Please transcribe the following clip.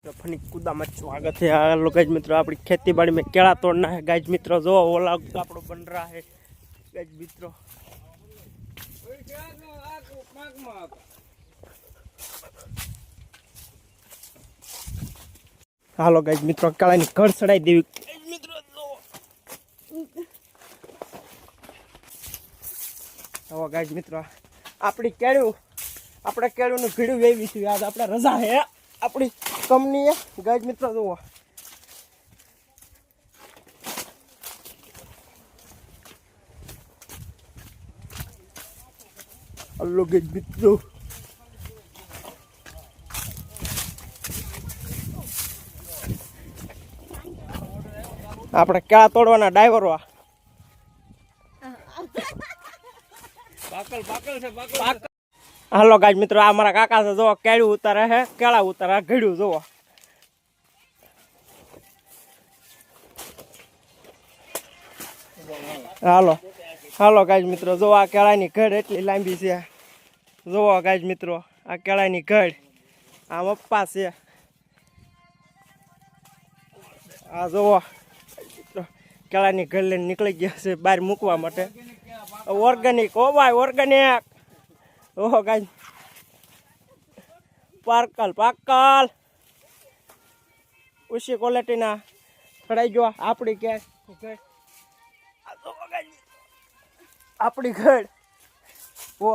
Funny कूदा में स्वागत है। हेलो गाइज मित्रों, अपनी खेती बाड़ी में केला तोड़ना है। गाइज मित्रों जो ओला आपको बन रहा है। गाइज मित्रों हालो गाइज मित्रों, केला की घर चढ़ाई देवी। गाइज मित्रों अपनी केळू अपने केळू नु भीड़ू वेवी छे। आज अपने रजा है अपनी कंपनी है। गाइज मित्रों जो हेलो गाइज मित्रों अपने केळा तोड़वाना ड्राइवर वा हेलो गाइज मित्रों आ मारा काका से जो केळू उतारे है, केळा उतारे घड़ू जो। हेलो हेलो गाइज मित्रों जो आ केळा नी घड़ एटली लांबी छे। जो गाइज मित्रों आ केळा नी घड़ आ मप्पा छे। आ जो केळा नी घड़ लईने निकली गया छे बहार मूकवा माटे। ऑर्गेनिक ओ भाई ऑर्गेनिक। ओहो गाइज पार्कल पाकल उसी क्वालिटी ना खड़ाई गयो आपड़ी के अपनी घर वो